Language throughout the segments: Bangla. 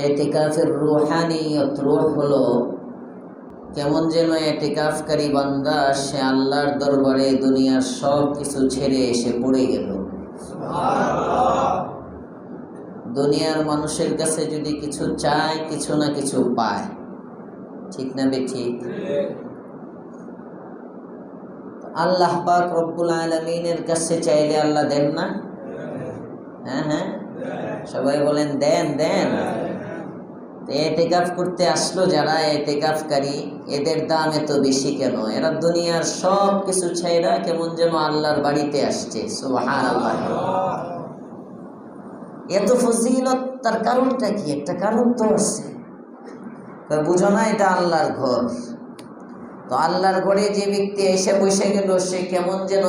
এতেকাফের রুহানিয়ত, রূহ হলো কেমন যেন এতেকাফকারী বান্দা সে আল্লাহর দরবারে দুনিয়ার সব কিছু ছেড়ে এসে পড়ে গেল। দুনিয়ার মানুষের কাছে যদি কিছু চায়, কিছু না কিছু পায়, ঠিক না বেঠিক? আল্লাহ পাক রব্বুল আলামিনের কাছে চাইলে আল্লাহ দেন না? হ্যাঁ হ্যাঁ, সবাই বলেন দেন দেন। এতেকাফ করতে আসলো যারা এতেকাফকারী, এদের দাম এত বেশি কেন? এরা দুনিয়ার সব কিছু ছাইরা কেমন যেন আল্লাহর বাড়িতে আসছে। সুবহানাল্লাহ। এত ফজিলত, তার কারণটা কি? একটা কারণ তো আছে। বুঝো না, এটা আল্লাহর ঘর। তো আল্লাহর ঘরে যে ব্যক্তি এসে বসে গেল, সে কেমন যেন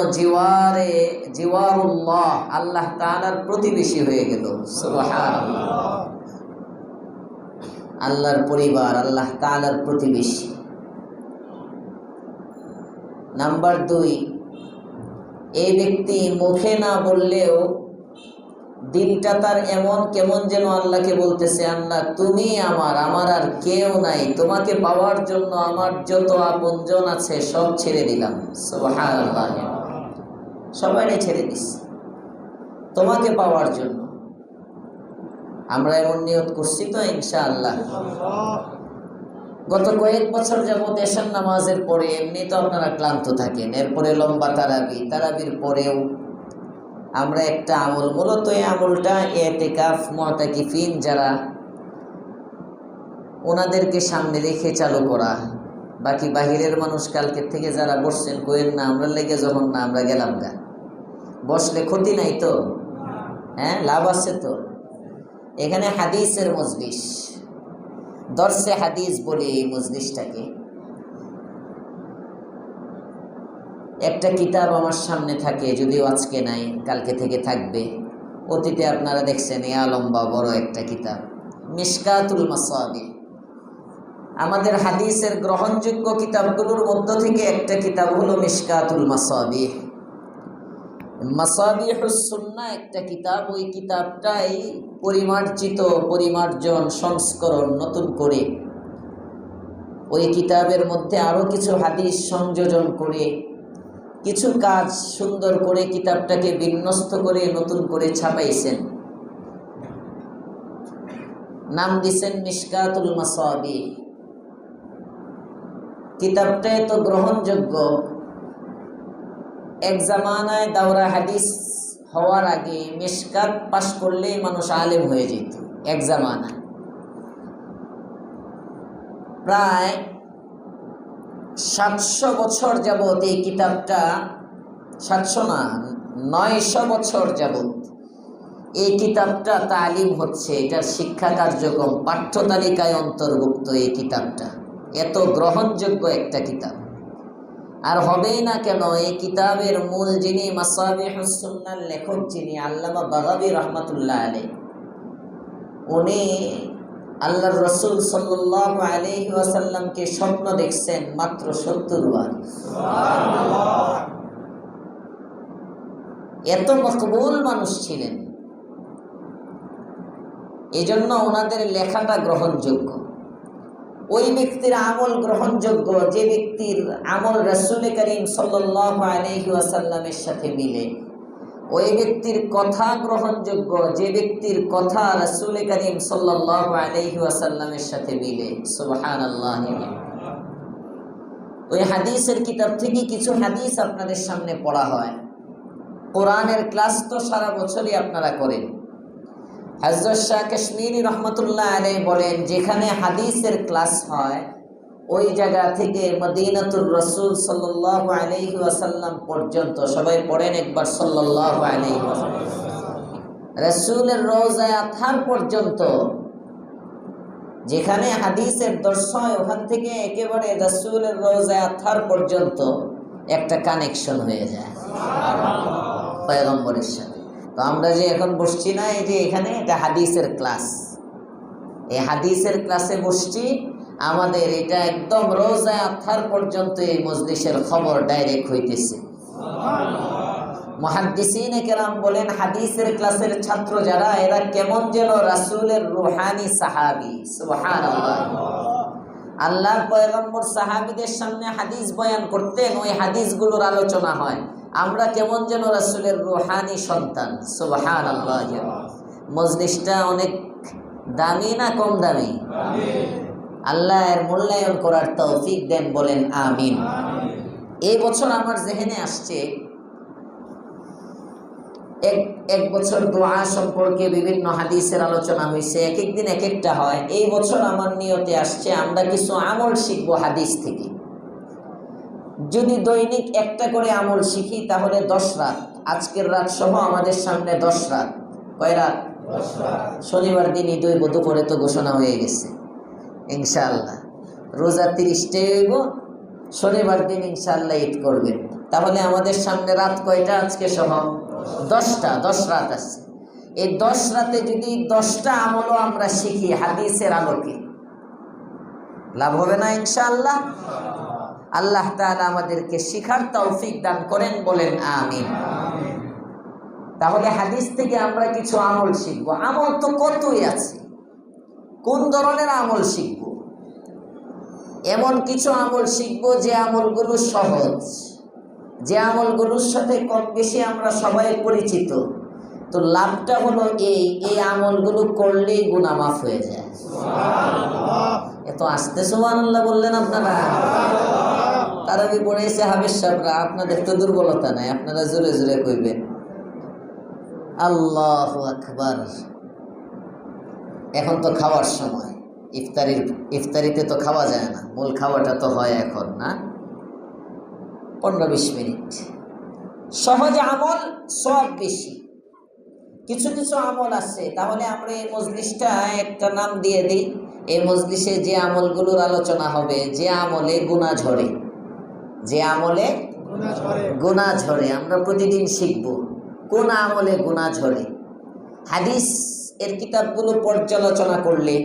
জিওয়ারুল্লাহ, আল্লাহ তাআলার প্রতিবেশী হয়ে গেল। সুবহানাল্লাহ। আল্লাহর পরিবার, আল্লাহ তাআলার প্রতিবেশী। নাম্বার 2, এই ব্যক্তি মুখে না বললেও দিলটা তার এমন কেমন যেন আল্লাহকে বলতেছে, আল্লাহ তুমি আমার আর কেউ নাই, তোমাকে পাওয়ার জন্য আমার যত আপনজন আছে সব ছেড়ে দিলাম। সুবহানাল্লাহ। সবাইকে ছেড়ে দিস তোমাকে পাওয়ার জন্য। আমরা এমন নিয়ত করছি তো ইনশাআল্লাহ। গত কয়েক বছর যাবত এশার নামাজের পরে এমনি তো আপনারা ক্লান্ত থাকেন, এরপরে লম্বা তারাবির পরেও আমরা একটা আমল, মূলত এই আমলটা এতেকাফ মুতাকিফিন যারা, ওনাদেরকে সামনে রেখে চালু করা। বাকি বাহিরের মানুষ কালকে থেকে যারা বসছেন, কোয়েন না আমরা লেগে যখন না আমরা গেলাম গা, বসলে ক্ষতি নাই তো? হ্যাঁ, লাভ আছে তো। এখানে হাদিসের মজলিস, দর্সে হাদিস বলে এই মজলিসটাকে। একটা কিতাব আমার সামনে থাকে, যদিও আজকে নাই, কালকে থেকে থাকবে। অতীতে আপনারা দেখছেন ইয়া লম্বা বড় একটা কিতাব, মিশকাতুল মাসাবিহ। আমাদের হাদিসের গ্রহণযোগ্য কিতাবগুলোর মধ্য থেকে একটা কিতাব হলো মিশকাতুল মাসাবিহ। মাসাবিহুস সুন্নাহ একটা কিতাব, ওই কিতাবটাই পরিমার্জন সংস্করণ নতুন করে ওই কিতাবের মধ্যে আরো কিছু হাদিস সংযোজন করে, কিছু কাজ সুন্দর করে কিতাবটাকে বিন্যস্ত করে নতুন করে ছাপাইছেন। নাম দিছেন মিশকাতুল মাসাবিহ। কিতাবটা এত গ্রহণযোগ্য, এক জামানায় দাওরা হাদিস হওয়ার আগে মিশকাত পাশ করলে মানুষ আলেম হয়ে যেত। এক জামানায় প্রায় 700 বছর যাবত এই কিতাবটা, 700 না 900 বছর যাবত এই কিতাবটা তালিম হচ্ছে। এটার শিক্ষা কার্যক্রম পাঠ্য তালিকায় অন্তর্ভুক্ত। এই কিতাবটা এত গ্রহণযোগ্য একটা কিতাব, আর হবেই না কেন? এই কিতাবের মূল যিনি, মাসাবিহুস সুন্নাহর লেখক যিনি, আল্লামা বাগাবী রাহমাতুল্লাহ আলাইহি, উনি আল্লাহর রাসূল সাল্লাল্লাহু আলাইহি ওয়াসাল্লামকে স্বপ্ন দেখছেন মাত্র 70 বার। সুবহানাল্লাহ। এত মকবুল মানুষ ছিলেন, এজন্য ওনাদের লেখাটা গ্রহণযোগ্য। ওই ব্যক্তির আমল গ্রহণযোগ্য যে ব্যক্তির আমল রাসূল করিম সাল্লাল্লাহু আলাইহি ওয়াসাল্লামের সাথে মিলে। ওই ব্যক্তির কথা গ্রহণযোগ্য যে ব্যক্তির কথা রাসূল করিম সাল্লাল্লাহু আলাইহি ওয়াসাল্লামের সাথে মিলে। সুবহানাল্লাহ। ওই হাদিসের কিতাব থেকে কিছু হাদিস আপনাদের সামনে পড়া হয়। কোরআনের ক্লাস তো সারা বছরই আপনারা করেন। হযরত শাহ কাশ্মীরি রহমতুল্লাহ আলাইহি বলেন, যেখানে হাদিসের ক্লাস হয় ওই জায়গা থেকে মদিনাতুর রাসূল সাল্লাল্লাহু আলাইহি ওয়াসাল্লাম পর্যন্ত, সবাই পড়েন একবার সাল্লাল্লাহু আলাইহি ওয়াসাল্লাম, রাসূলের রওজায়ে আতহার পর্যন্ত যেখানে হাদিসের দর্শ হয়, ওখান থেকে একেবারে রাসূলের রওজায়ে আতহার পর্যন্ত একটা কানেকশন হয়ে যায় পয়গম্বরের সাথে। তো আমরা যে এখন বসছি না, এই যে এখানে, এটা হাদিসের ক্লাস। এই হাদিসের ক্লাসে বসছি, আমাদের এটা একদম রওজায়ে আতহার পর্যন্ত এই মজলিসের খবর ডাইরেক্ট হইতেছে। মুহাদ্দিসিনে কেরাম বলেন, হাদিসের ক্লাসের ছাত্র যারা, এরা কেমন যেন রাসূলের রূহানি সাহাবী। সুবহানাল্লাহ। আল্লাহর পয়গম্বর সাহাবীদের সামনে হাদিস বয়ান করতেন, ওই হাদিসগুলোর আলোচনা হয়। আমরা কেমন যেন রাসূলের রূহানি সন্তান। সুবহানাল্লাহ। মজলিসটা অনেক দামি না কম দামি? আল্লাহ এর মূল্যায়ন করার তৌফিক দেন, বলেন আমিন। এই বছর আমার জেহেনে আসছে, এক বছর দোয়া সম্পর্কে বিভিন্ন হাদিসের আলোচনা হয়েছে, এক এক দিন এক একটা হয়। এই বছর আমার নিয়তে আসছে আমরা কিছু আমল শিখবো হাদিস থেকে। যদি দৈনিক একটা করে আমল শিখি তাহলে 10 রাত, আজকের রাত সহ আমাদের সামনে 10 রাত। কয় রাত? 10 রাত। শনিবার দিন ঈদই বধু করে তো ঘোষণা হয়ে গেছে ইনশাআল্লাহ। রোজা 30টাই হইব, শনিবার দিন ইনশাআল্লাহ ঈদ করবেন। তাহলে আমাদের সামনে রাত কয়টা আজকে সহ? 10টা। 10 রাত আছে। এই 10 রাতে যদি 10টা আমলও আমরা শিখি হাদিসের আলোকে, লাভ হবে না ইনশাআল্লাহ? আল্লাহ তাআলা আমাদেরকে শিখার তৌফিক দান করেন, বলেন আমিন। তাহলে হাদিস থেকে আমরা কিছু আমল শিখবো। আমল তো কতই আছে, কোন ধরনের আমল শিখব? এমন কিছু আমল শিখবো যে আমলগুলো সহজ, যে আমলগুলোর সাথে কম বেশি আমরা সবাই পরিচিত। তো লাভটা হলো এই আমলগুলো করলেই গুনাহ মাফ হয়ে যায়। এত আস্তে সুবহানাল্লাহ বললেন আপনারা? তারাবি পড়েছে হাফেজ সাহেবরা, আপনাদের তো দুর্বলতা নাই, আপনারা জোরে জোরে কইবেন আল্লাহু আকবার। এখন তো খাওয়ার সময়, ইফতারিতে তো খাওয়া যায় না, মূল খাওয়াটা তো হয় এখন না, 15-20 মিনিট। সহজ আমল সব বেশি, কিছু কিছু আমল আছে। তাহলে আমরা এই মজলিসটা একটা নাম দিয়ে দিই, এই মজলিসে যে আমলগুলোর আলোচনা হবে, যে আমলে গুনাহ ঝরে, যে আমলে গুনাহ ঝরে, আমরা প্রতিদিন শিখব কোন আমলে গুনাহ ঝরে। হাদিস এর কিতাবগুলো পর্যালোচনা করলে,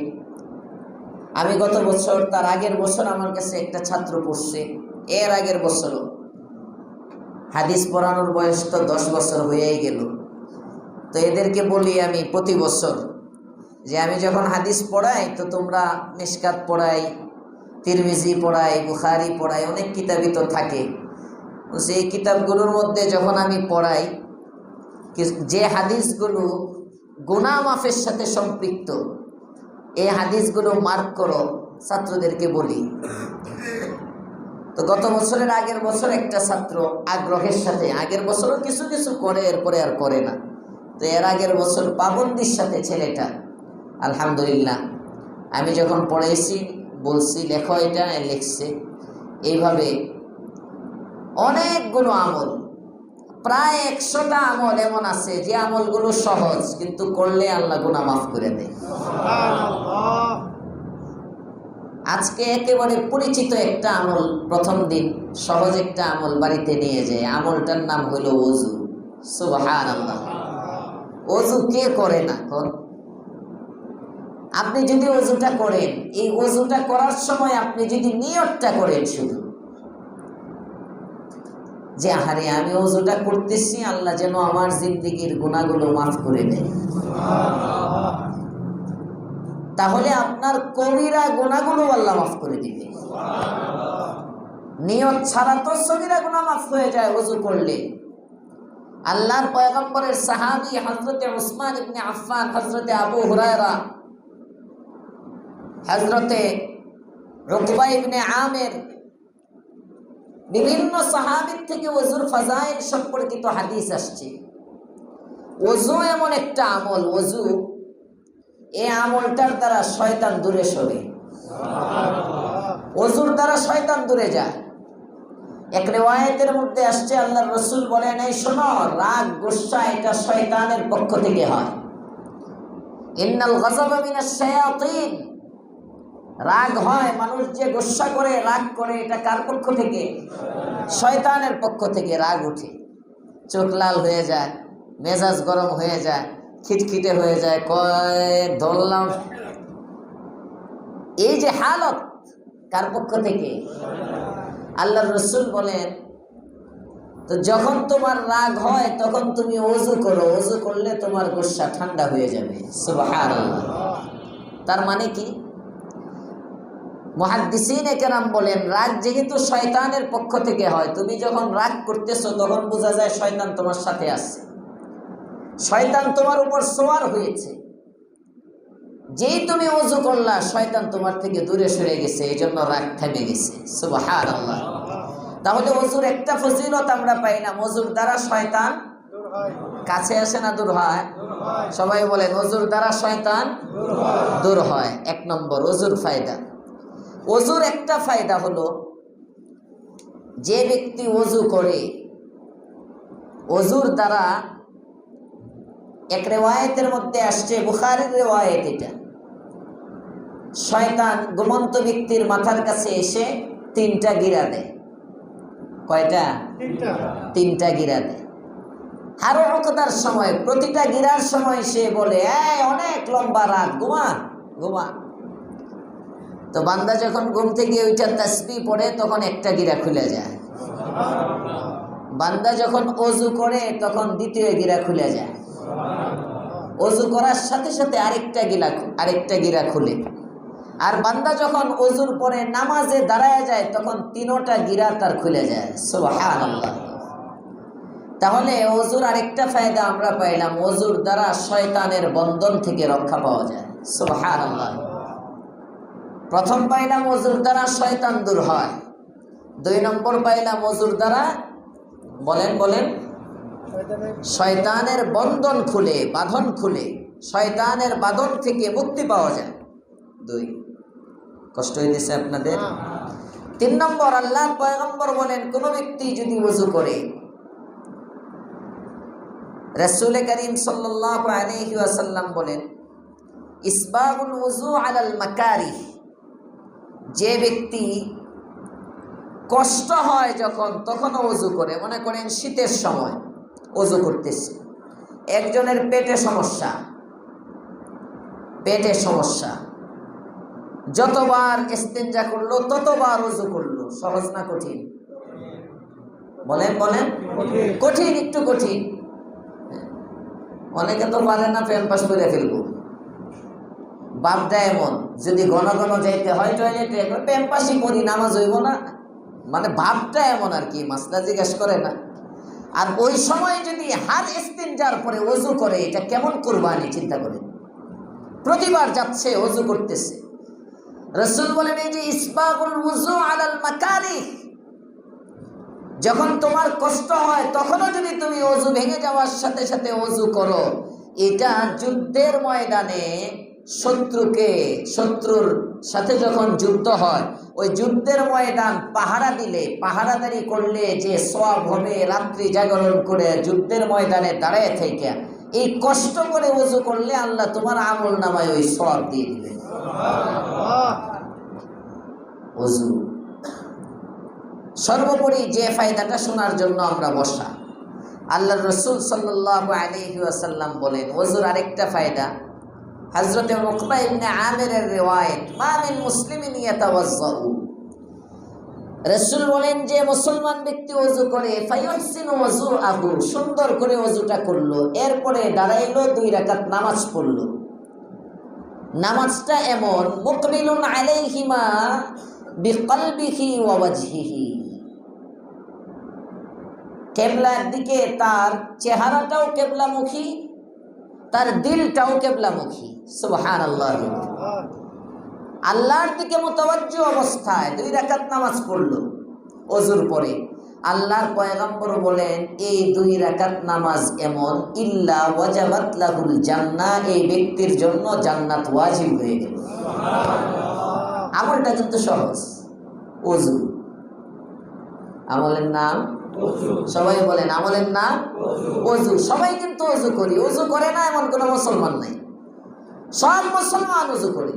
আমি গত বছর, তার আগের বছর আমার কাছে একটা ছাত্র পড়ছে, এর আগের বছরও। হাদিস পড়ানোর বয়স তো 10 বছর হয়েই গেল। তো এদেরকে বলি আমি প্রতি বছর যে আমি যখন হাদিস পড়াই, তো তোমরা মিশকাত পড়াই, তিরমিজি পড়াই, বুখারি পড়াই, অনেক কিতাবই তো থাকে। সেই কিতাবগুলোর মধ্যে যখন আমি পড়াই, যে হাদিসগুলো গুনাহ মাফের সাথে সম্পৃক্ত, এই হাদিসগুলো মার্ক করো, ছাত্রদেরকে বলি। তো গত বছরের আগের বছর একটা ছাত্র আগ্রহের সাথে, আগের বছরও কিছু কিছু করে, এরপরে আর করে না। তো এর আগের বছর পাবন্দির সাথে ছেলেটা, আলহামদুলিল্লাহ, আমি যখন পড়াইছি বলছি লেখো, এটা লিখছে। এইভাবে অনেকগুলো আমল, প্রায় 100টা আমল এমন আছে যে আমলগুলো সহজ, কিন্তু করলে আল্লাহ গুনাহ মাফ করে দেয়। আজকে একেবারে পরিচিত একটা আমল, প্রথম দিন সহজ একটা আমল বাড়িতে নিয়ে যায়। আমলটার নাম হলো ওযু। সুবহানাল্লাহ। ওযু কে করে না? আপনি যদি ওযুটা করেন, এই ওযুটা করার সময় আপনি যদি নিয়তটা করেন শুধু যে আহারে আমি ওযুটা করতেছি, আল্লাহ যেন আমার জিন্দেগির গুনাহগুলো মাফ করে দেয়, তাহলে আপনার কবিরা গুনাহগুলো আল্লাহ মাফ করে দিবে। নিয়ত ছাড়া তো সগীরা গুনাহ মাফ হয়ে যায় ওযু করলে। আল্লাহর পয়গম্বরের সাহাবী হযরতে উসমান ইবনে আফফান, হযরতে আবু হুরায়রা, হযরতে উকবা ইবনে আমির, বিভিন্ন সাহাবীর থেকে ওযুর ফাজাইল সম্পর্কিত হাদিস আসছে। ওযু এমন একটা আমল, ওযু এই আমলটার দ্বারা শয়তান দূরে সরে। ওযুর দ্বারা শয়তান দূরে যায়। এক রিওয়ায়াতের মধ্যে আসছে, আল্লাহর রাসূল বলেন, এই শোনো, রাগ গোসা এটা শয়তানের পক্ষ থেকে হয়। ইন্নাল গাযাবা মিনাশ শায়াতিন, রাগ হয়, মানুষ যে গোসা করে, রাগ করে, এটা কার পক্ষ থেকে? শয়তানের পক্ষ থেকে রাগ উঠে, চোখ লাল হয়ে যায়, মেজাজ গরম হয়ে যায়, খিটখিটে হয়ে যায়, কয় ধরলাম। এই যে হালত কার পক্ষ থেকে? আল্লাহর রাসূল বলেন, তো যখন তোমার রাগ হয় তখন তুমি ওযু করো, ওযু করলে তোমার গোসা ঠান্ডা হয়ে যাবে। সুবহানাল্লাহ। তার মানে কি? মুহাদ্দিসিনে কেরাম বলেন, রাগ যেহেতু শয়তানের পক্ষ থেকে হয়, তুমি যখন রাগ করতেছো তখন বোঝা যায় শয়তান তোমার সাথে আছে, শয়তান তোমার উপর সওয়ার হয়েছে। যেই তুমি ওযু করলা শয়তান তোমার থেকে দূরে সরে গেছে, এই জন্য রাগ থেমে গেছে। সুবহানাল্লাহ। তাহলে ওযুর একটা ফজিলত আমরা পাইলাম, ওযুর দ্বারা শয়তান কাছে আসে না দূর হয়? সবাই বলেন, ওযুর দ্বারা শয়তান দূর হয়। এক নম্বর ওযুর ফায়দা। ওযুর একটা ফায়দা হলো, যে ব্যক্তি ওযু করে, ওযুর দ্বারা, এক রিওয়ায়াতের মধ্যে আসছে, বুখারীর রিওয়ায়াত এটা, শয়তান ঘুমন্ত ব্যক্তির মাথার কাছে এসে 3টা গিরা দেয়। কয়টা? 3টা গিরা দেয়। আরো রকতার সময়, প্রতিটা গিরার সময় সে বলে, এই অনেক লম্বা রাত, ঘুমা ঘুমা। তো বান্দা যখন ঘুম থেকে ওইটা তাসবিহ পড়ে তখন একটা গিরা খুলে যায়। বান্দা যখন ওযু করে তখন দ্বিতীয় গিরা খুলে যায়। ওযু করার সাথে সাথে আরেকটা গিরা খুলে। আর বান্দা যখন ওযুর পরে নামাজে দাঁড়ায় যায় তখন 3টা গিরা তার খুলে যায়। সুবহানাল্লাহ। তাহলে ওযুর আরেকটা ফায়দা আমরা পাইলাম, ওযুর দ্বারা শয়তানের বন্ধন থেকে রক্ষা পাওয়া যায়। সুবহানাল্লাহ। প্রথম পাইলাম ওযুর দ্বারা শয়তান দূর হয়। 2 নম্বর পাইলাম ওযুর দ্বারা, বলেন শয়তানের বন্ধন খুলে, বাঁধন খুলে, শয়তানের বাঁধন থেকে মুক্তি পাওয়া যায়। 2, কষ্ট হইতেছে আপনাদের? 3 নম্বর, আল্লাহর পয়গম্বর বলেন, কোন ব্যক্তি যদি ওযু করে, রাসূল করিম সাল্লাল্লাহু আলাইহি ওয়াসাল্লাম বলেন, ইসবাগুল ওযু আলাল মাকারিহ, যে ব্যক্তি কষ্ট হয় যখন, তখনও ওযু করে। মনে করেন শীতের সময় ওযু করতেছে, একজনের পেটে সমস্যা, যতবার ইস্তেনজা করলো ততবার ওযু করলো। সহজ না কঠিন? বলেন কঠিন, একটু কঠিন। অনেকে তো পারে না, ফ্যান পাস করে ফেলবো। বাপটা এমন, যদি ঘন ঘন যাইতে হয় টয়লেটে, প্যাম্পাসই করি, নামাজ হইব না, মানে ভাবটা এমন আর কি, মাসলা জিজ্ঞাসা করে না। আর ওই সময় যদি হার ইস্তিনজার পরে ওযু করে, এটা কেমন কুরবানি চিন্তা করে। প্রতিবার যাচ্ছে ওযু করতেছে। রাসূল বলেন, এই যে ইসবাগুল ওযু আলাল মাকারিহ, যখন তোমার কষ্ট হয় তখনও যদি তুমি ওযু ভেঙে যাওয়ার সাথে সাথে ওযু করো, এটা যুদ্ধের ময়দানে শত্রুর সাথে যখন যুদ্ধ হয়, ওই যুদ্ধের ময়দান পাহারাদারি করলে যে সওয়াব হবে, রাত্রি জাগরণ করে যুদ্ধের ময়দানে দাঁড়ায় থেকে এই কষ্ট করে ওযু করলে আল্লাহ তোমার আমল নামায় ওই সওয়াব দিয়ে দিবেন। ওযু সর্বোপরি যে ফায়দাটা শোনার জন্য আমরা বসা, আল্লাহর রাসূল সাল্লাল্লাহু আলাইহি ওয়াসাল্লাম বলেন, ওযুর আরেকটা ফায়দা, হযরতে উকবা ইবনে আমিরের রিওয়ায়াত, মা মিন মুসলিমিন ইয়াতাওয়াজ্জাউ, রাসূল বলেন যে মুসলমান ব্যক্তি ওযু করে, ফায়ুহসিনু ওযুআহু, সুন্দর করে ওযুটা করলো, এরপরে দাঁড়াইলো, 2 রাকাত নামাজ পড়লো। নামাজটা এমন, মুকবিলুন আলাইহিমা বিকলবিহি ওয়া ওয়াজহিহি, কিবলার দিকে তার চেহারাটাও কিবলামুখী, তার দিলটাও কিবলামুখী। সুবহানাল্লাহ। আল্লাহর দিকে মুতাওয়াজ্জি অবস্থায় 2 রাকাত নামাজ পড়লো ওযুর পরে। আল্লাহর পয়গম্বর বলেন, এই 2 রাকাত নামাজ এমন, ইল্লা ওয়াজাবাত লাহুল জান্নাহ, এই ব্যক্তির জন্য জান্নাত ওয়াজিব হয়ে গেল। আমলটা কিন্তু সহজ। ওযু, আমলের নাম ওযু। সবাই বলেন, আমলের নাম ওযু। সবাই কিন্তু ওযু করি, ওযু করে না এমন কোনো মুসলমান নাই, সব মুসলমান ওযু করে।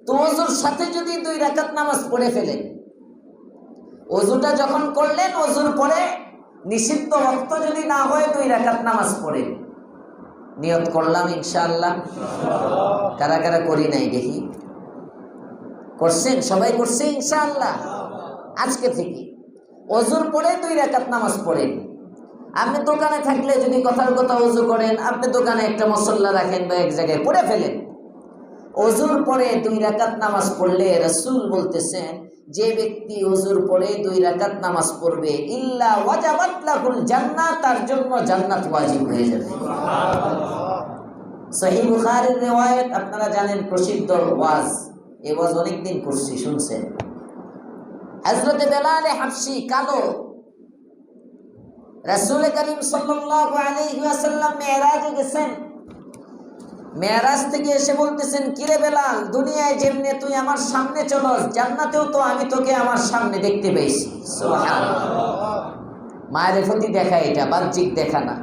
তো ওযুর সাথে যদি 2 রাকাত নামাজ পড়ে ফেলেন, ওযুটা যখন করলেন, ওযুর পরে নিষিদ্ধ ওয়াক্ত যদি না হয় 2 রাকাত নামাজ পড়েন, নিয়ত করলাম ইনশাআল্লাহ। কারা কারা করি নাই দেখি, করছেন? সবাই করছে ইনশাআল্লাহ। আজকে থেকে ওযুর পরে 2 রাকাত নামাজ পড়েন। আপনি দোকানে থাকলে যদি কথার কথা ওযু করেন, আপনি দোকানে একটা মুসল্লা রাখেন বা এক জায়গায় পড়ে ফেলেন। ওযুর পরে 2 রাকাত নামাজ পড়লে রাসূল বলতেছেন, যে ব্যক্তি ওযুর পরে 2 রাকাত নামাজ পড়বে, ইল্লা ওয়াজাবাত লাহুল জান্নাহ, তার জন্য জান্নাত ওয়াজিব হয়ে যাবে। সহিহ বুখারীর riwayat, আপনারা জানেন প্রসিদ্ধ ওয়াজ, এই ওয়াজ অনেকদিন করছি, শুনছেন। হযরত বেলাল হাবশী কালো, রাসূল করিম সাল্লাল্লাহু আলাইহি ওয়াসাল্লাম মেরাজে গেছেন। মেরাজ থেকে এসে বলতেছেন, কিরে বেলাল, দুনিয়ায় যেমনি তুই আমার সামনে চলস, জান্নাতেও তো আমি তোকে আমার সামনে দেখতে পেয়েছি। সুবহানাল্লাহ। মারিফতি দেখা, এটা বাহ্যিক দেখা না।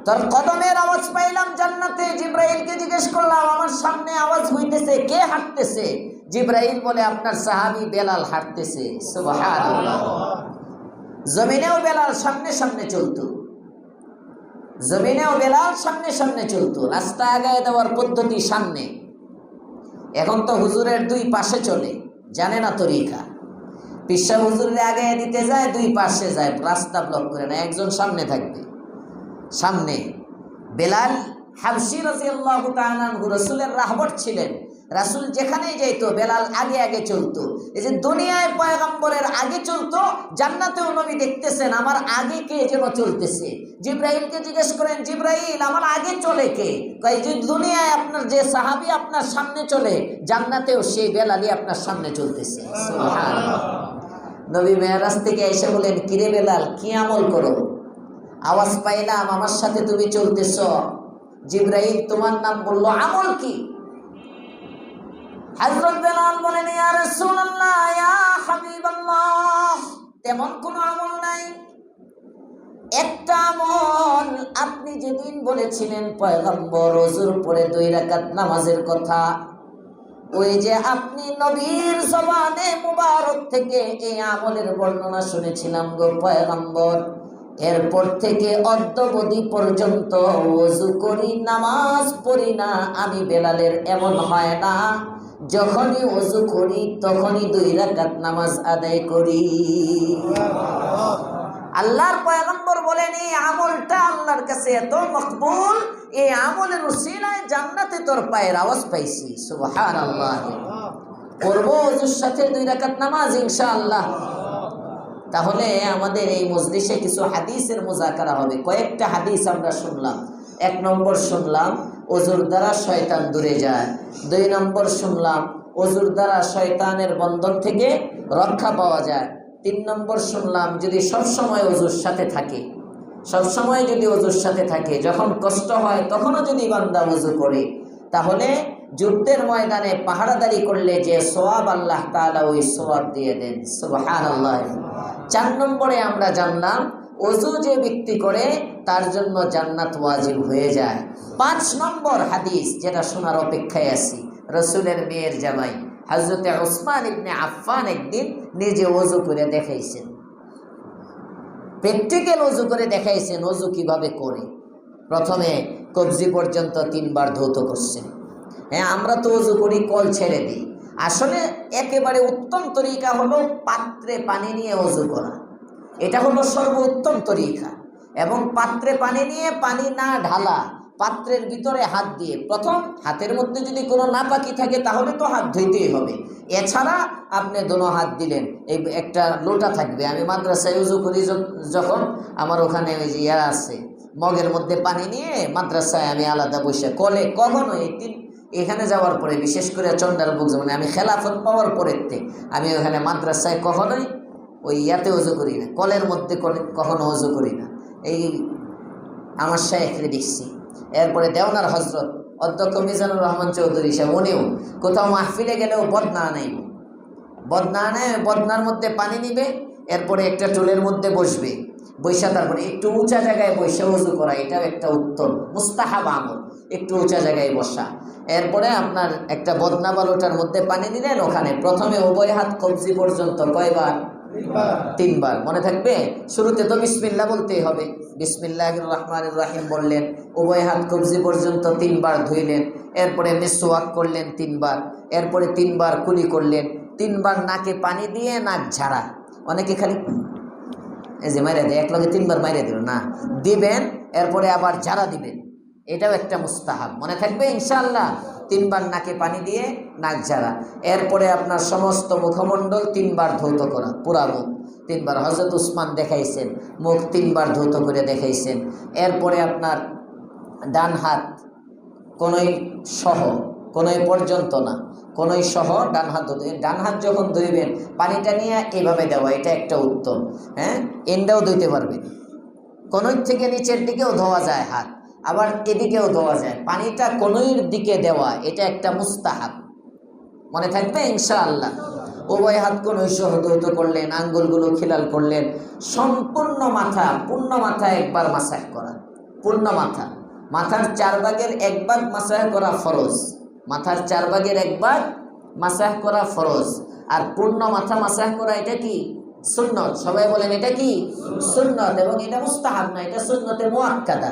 তোর কদমের আওয়াজ পাইলাম জান্নাতে। জিবরাইলকে জিজ্ঞেস করলাম, আমার সামনে আওয়াজ হইতেছে, কে হাঁটতেছে? জিবরাইল বলে, আপনার সাহাবী বেলাল হাঁটতেছে। সুবহানাল্লাহ। জমিনেও বেলাল সামনে সামনে চলতো, জমিনেও বেলাল সামনে সামনে চলতো। রাস্তা আগায় দেওয়ার পদ্ধতি সামনে। এখন তো হুজুরের 2 পাশে চলে, জানে না তরিকা। পিসা হুজুরের আগায় দিতে যায়, 2 পাশে যায়, রাস্তা ব্লক করে না, একজন সামনে থাকবে। সামনে বেলাল হাবশী রাদিয়াল্লাহু তাআলা আনহু রাসূলের রাহবর ছিলেন। রাসূল যেখানেই যাইতো বেলাল আগে আগে চলতো। এই যে দুনিয়ায় পয়গম্বরের আগে চলতো, জান্নাতেও নবী দেখতেছেন আমার আগে কে যেন চলতেছে। জিবরাইলকে জিজ্ঞেস করেন, জিবরাইল, আমার আগে চলে কে? কয়, যে দুনিয়ায় আপনার যে সাহাবী আপনার সামনে চলে, জান্নাতেও সেই বেলালই আপনার সামনে চলতেছে। সুবহানাল্লাহ। নবী মেরাজ থেকে এসে বলেন, কিরে বেলাল, কি আমল করো? আওয়াজ পাইলাম আমার সাথে তুমি চলতেছ। জিবরাইল তোমার নাম বলল, আমল কি? হযরত বেলাল বলেন, ইয়া রাসূলুল্লাহ, ইয়া হাবিবাল্লাহ, তেমন কোনো আমল নাই। একটা আমল, আপনি যেদিন বলেছিলেন পয়গম্বর ওযুর পরে 2 রাকাত নামাজের কথা, ওই যে আপনি নবীর জবানে মুবারক থেকে এই আমলের বর্ণনা শুনেছিলাম গো পয়গম্বর। এরপর থেকে অদ্যাবধি পর্যন্ত ওযু করি, নামাজ পড়ি না। আমি বেলালের এমন হয় না, যখনই ওযু করি তখনই 2 রাকাত নামাজ আদায় করি। আল্লাহর পয়গম্বর বলেন, এই আমলটা আল্লাহর কাছে এত মকবুল, এই আমলের উসিলায় জান্নাতে তোর পায়ের আওয়াজ পাইছি। সুবহানাল্লাহ। পড়ব ওযুর সাথে 2 রাকাত নামাজ ইনশাআল্লাহ। তাহলে আমাদের এই মজলিসে কিছু হাদিসের মুযাকারা হবে। কয়েকটা হাদিস আমরা শুনলাম। 1 নম্বর শুনলাম, ওযুর দ্বারা শয়তান দূরে যায়। 2 নম্বর শুনলাম, ওযুর দ্বারা শয়তানের বন্ধন থেকে রক্ষা পাওয়া যায়। 3 নম্বর শুনলাম, যদি সব সময় ওযুর সাথে থাকে, সব সময় যদি ওযুর সাথে থাকে, যখন কষ্ট হয় তখনও যদি বান্দা ওযু করে, তাহলে যুদ্ধের ময়দানে পাহারাদারি করলে যে সওয়াব আল্লাহ তাআলা ওই সওয়াব দিয়ে দেন। সুবহানাল্লাহ। 4 নম্বরে আমরা জানলাম, ওযু যে ব্যক্তি করে তার জন্য জান্নাত ওয়াজিব হয়ে যায়। 5 নম্বর হাদিস যেটা শোনার অপেক্ষায় আছি, রাসূলের মেয়ের জামাই হযরত উসমান ইবনে আফফান একদিন নিজে ওযু করে দেখাইছেন, প্র্যাকটিক্যাল ওযু করে দেখাইছেন ওযু কিভাবে করে। প্রথমে কবজি পর্যন্ত 3 বার ধৌত করছেন। হ্যাঁ, আমরা তো ওযু করি কল ছেড়ে দিই। আসলে একেবারে উত্তম তরিকা হলো পাত্রে পানি নিয়ে ওযু করা। এটা হলো সর্বোত্তম তরিকা। এবং পাত্রে পানি নিয়ে পানি না ঢালা, পাত্রের ভিতরে হাত দিয়ে, প্রথম হাতের মধ্যে যদি কোনো নাপাকি থাকে তাহলে তো হাত ধুইতেই হবে। এছাড়া আপনি দোনো হাত দিলেন, এই একটা লোটা থাকবে। আমি মাদ্রাসায় ওযু করি যখন, আমার ওখানে ওই যে ইয়া আছে, মগের মধ্যে পানি নিয়ে মাদ্রাসায় আমি আলাদা বসে কলে, কখনো এখানে যাওয়ার পরে, বিশেষ করে চন্ডাল বুক যেমন আমি খেলাফত পাওয়ার পরেতে আমি ওখানে মাদ্রাসায় কখনোই ওই ইয়াতে ওযু করি না, কলের মধ্যে কখনো ওযু করি না। এই আমার শাইখরে দেখছি। এরপরে দেওনার হজরত অধ্যক্ষ মিজানুর রহমান চৌধুরী সাহেব, উনিও কোথাও মাহফিলে গেলেও বদনা আনাইব, বদনা আনায় বদনার মধ্যে পানি নিবে, এরপরে একটা টুলের মধ্যে বসবে, বৈশা তারপরে একটু উঁচা জায়গায় বৈশা ওযু করা, এটাও একটা উত্তম মুস্তাহাব আমল, একটু উঁচা জায়গায় বসা। এরপরে আপনার একটা বদনা বালুটার মধ্যে পানি নিলেন, ওখানে প্রথমে উভয় হাত কবজি পর্যন্ত কয়বার? 3 বার। মনে থাকবে? শুরুতে তো বিসমিল্লাহ বলতেই হবে। বিসমিল্লাহির রহমানির রহিম বললেন, উভয় হাত কবজি পর্যন্ত 3 বার ধুইলেন, এরপরে মিসওয়াক করলেন 3 বার, এরপরে 3 বার কুলি করলেন, 3 বার নাকে পানি দিয়ে নাক ঝাড়া। অনেকে খালি এই যে মাইরে দেয়, এক লগে 3 বার মাইরে দিল না, দিবেন এরপরে আবার ঝাড়া দিবেন, এটাও একটা মুস্তাহাব, মনে থাকবে ইনশাআল্লাহ। 3 বার নাকে পানি দিয়ে নাক ঝাড়া, এরপরে আপনার সমস্ত মুখমণ্ডল 3 বার ধৌত করা, পুরা মুখ 3 বার। হযরত উসমান দেখাইছেন মুখ 3 বার ধৌত করে দেখাইছেন। এরপরে আপনার ডান হাত কোনোই সহ, কোনোই পর্যন্ত না, কোনোই সহ ডান হাত ধুতে, ডান হাত যখন ধুইবেন পানিটা নিয়ে এইভাবে দেওয়া, এটা একটা উত্তম। হ্যাঁ, এন্ডাও ধুইতে পারবেন, কোনোই থেকে নিচের দিকেও ধোয়া যায় হাত, আবার এদিকেও ধোয়া যায়, পানিটা কোনোইর দিকে দেওয়া, এটা একটা মুস্তাহাব, মনে থাকবে ইনশাআল্লাহ। উভয় হাত কোনোই সহ ধৌত করলেন, আঙ্গুলগুলো খিলাল করলেন, সম্পূর্ণ মাথা, পূর্ণ মাথা একবার মাসাহ করা, পূর্ণ মাথা, মাথার 4 ভাগের 1 ভাগ মাসাহ করা ফরজ, মাথার 4 ভাগের 1 ভাগ মাসাহ করা ফরজ, আর পূর্ণ মাথা মাসাহ করা এটা কি সুন্নত। সবাই বলেন এটা কি সুন্নত, এবং এটা মুস্তাহাব না, এটা সুন্নতে মুআক্কাদা,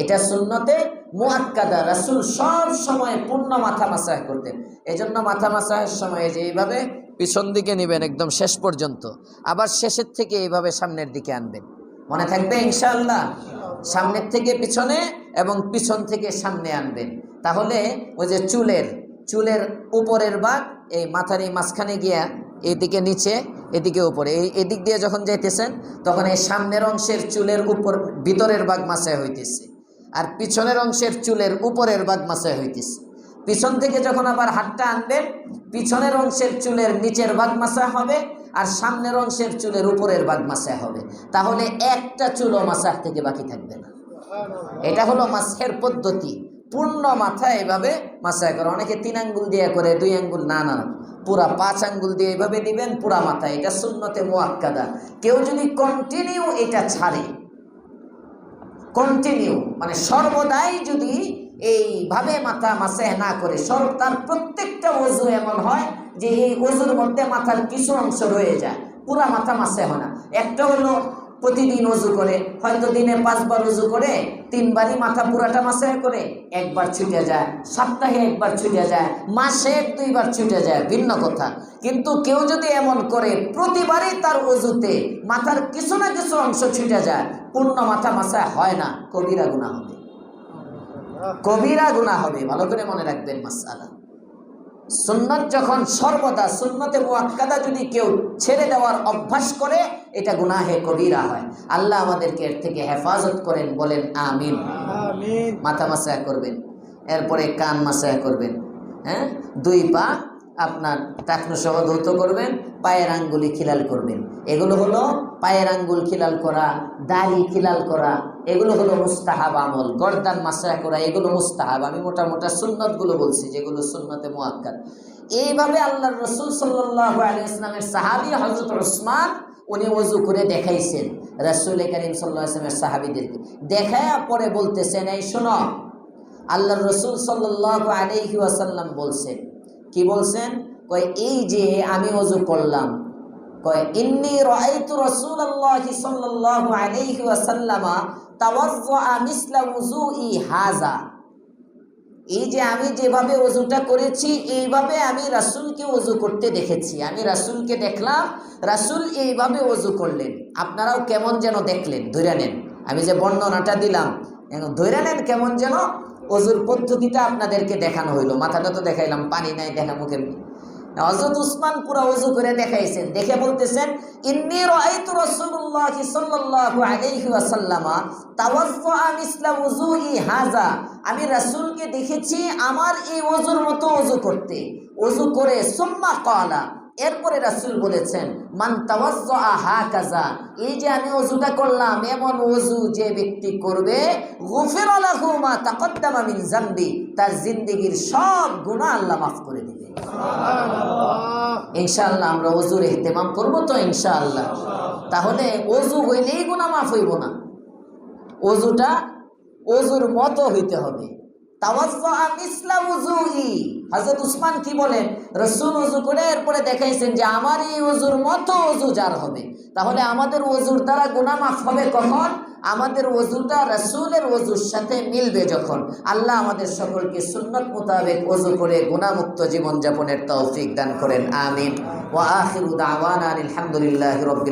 এটা সুন্নতে মুআক্কাদা। রাসূল সব সময় পূর্ণ মাথা মাসাহ করতেন। এজন্য মাথা মাসাহের সময় যে এইভাবে পিছন দিকে নেবেন একদম শেষ পর্যন্ত, আবার শেষের থেকে এইভাবে সামনের দিকে আনবেন, মনে থাকবে ইনশাআল্লাহ। সামনের থেকে পিছনে এবং পিছন থেকে সামনে আনবেন, তাহলে ওই যে চুলের উপরের ভাগ এই মাথার এই মাঝখানে গিয়া এদিকে নিচে, এদিকে উপরে, এদিক দিয়ে যখন যাইতেছেন তখন এই সামনের অংশের চুলের উপর ভিতরের ভাগ মাসাহ হইতেছে, আর পিছনের অংশের চুলের উপরের ভাগ মাসাহ হইতেছে। পিছন থেকে যখন আবার হাতটা আনবেন, পিছনের অংশের চুলের নিচের ভাগ মাসাহ হবে, আর সামনের অংশের চুলের উপরের ভাগ মাসাহ হবে, তাহলে একটা চুলও মাসাহ থেকে বাকি থাকবে না। এটা হলো মাসহের পদ্ধতি, পূর্ণ মাথা এভাবে মাসাহ করে। অনেকে 3 আঙ্গুল দিয়ে করে, 2 আঙ্গুল, না না, পুরা 5 আঙ্গুল দিয়ে এইভাবে দিবেন পুরা মাথা, এটা সুন্নতে মুআক্কাদা। কেউ যদি কন্টিনিউ এটা ছাড়ে, কন্টিনিউ মানে সর্বদাই যদি এইভাবে মাথা মাসাহ না করে, তার প্রত্যেকটা ওযু এমন হয় যে এই ওযুর মধ্যে মাথার কিছু অংশ রয়ে যায়, পুরা মাথা মাসাহ হয় না। একটা হলো প্রতিদিন ওযু করে, হয়তো দিনে 5 বার ওযু করে, 3 বারই মাথা পুরাটা মাসাহ করে, 1 বার ছুটে যায়, সপ্তাহে 1 বার ছুটে যায়, মাসে 1-2 বার ছুটে যায়, ভিন্ন কথা। কিন্তু কেউ যদি এমন করে প্রতিবারই তার ওযুতে মাথার কিছু না কিছু অংশ ছুটে যায়, পূর্ণ মাথা মাসাহ হয় না, কবিরা গুনাহ হবে, কবিরা গুনাহ হবে। ভালো করে মনে রাখবেন মাসআলা। সুন্নত যখন সর্বদা সুন্নতে মুআক্কাদা যদি কেউ ছেড়ে দেওয়ার অভ্যাস করে, এটা গুনাহে কবিরা হয়। আল্লাহ আমাদেরকে এর থেকে হেফাজত করেন, বলেন আমিন। মাথা মাসাহ করবেন, এরপরে কান মাসাহ করবেন, হ্যাঁ, 2 পা আপনার টাকনু সহ ধৌত করবেন, পায়ের আঙ্গুলি খিলাল করবেন। এগুলো হলো পায়ের আঙ্গুল খিলাল করা, দাড়ি খিলাল করা, এগুলো হলো মুস্তাহাব আমল। গর্দান মাসাহ করা, এগুলো মুস্তাহাব। আমি মোটা সুন্নতগুলো বলছি যেগুলো সুন্নতে মুআক্কাদ। এইভাবে আল্লাহর রাসূল সাল্লাল্লাহু আলাইহি ওয়াসাল্লামের সাহাবী হযরত উসমান, উনি ওযু করে দেখাইছেন রাসূল কারীম সাল্লাল্লাহু আলাইহি ওয়াসাল্লামের সাহাবীদেরকে, দেখায়া পরে বলতেছেন, এই শোনো, আল্লাহর রাসূল সাল্লাল্লাহু আলাইহি ওয়াসাল্লাম বলছেন, কি বলছেন? কয় এই যে আমি ওযু করলাম, কয় ইন্নী রাআইতু রাসূলুল্লাহি সাল্লাল্লাহু আলাইহি ওয়াসাল্লামা তাওয়াজ্জা মিসলা উযুই হাযা, এই যে আমি যেভাবে ওযুটা করেছি এইভাবে আমি রাসূলকে ওযু করতে দেখেছি, আমি রাসূলকে দেখলাম, রাসূল এইভাবে ওযু করলেন, আপনারাও কেমন যেন দেখলেন, ধরে নেন। আমি যে বর্ণনাটা দিলাম এখন ধরে নেন কেমন যেন ওযুর পদ্ধতিটা আপনাদেরকে দেখানো হইলো। মাথাটা তো দেখাইলাম, পানি নাই, দেখা মুখে। হযরত উসমান পুরো ওযু করে দেখাইছেন, দেখে বলতেছেন, ইন্নী রাআইতু রাসূলুল্লাহি সাল্লাল্লাহু আলাইহি ওয়াসাল্লামা তাওয়াজ্জা মিসলা উযুই হাযা, আমি রাসূলকে দেখেছি আমার এই ওযুর মতো ওযু করতে, ওযু করে সুম্মা ক্বালা, এরপরে রাসূল বলেছেন, মান তাওয়াজ্জা হাকাযা, এই যে আমি ওযুটা করলাম, এমন ওযু যে ব্যক্তি করবে, গুফিরা লাহু মা তাকদ্দামা মিন যামবি, তার জিন্দেগীর সব গুনাহ আল্লাহ মাফ করে দিবেন। ইনশাআল্লাহ আমরা ওযুর ইহতিমাম করব তো ইনশাআল্লাহ। তাহলে ওযু হইলেই গুনাহ মাফ হইব না, ওযুটা ওযুর মতো হইতে হবে। তাওয়াজ্জা মিসলা উযুই, হযরত উসমান কি বলেন, রাসূল ওযু করে এরপরে দেখাইছেন যে আমার এই ওযুর মতো ওযু যার হবে। তাহলে আমাদের ওযুর দ্বারা গুনাহ মাফ হবে কখন? আমাদের ওযুটা রাসূলের ওযুর সাথে মিলবে যখন। আল্লাহ আমাদের সকলকে সুন্নাত মোতাবেক ওযু করে গুনাহমুক্ত জীবন যাপনের তৌফিক দান করেন, আমিন। ওয়া আখিরু দাওয়ানা আলহামদুলিল্লাহি রাব্বিল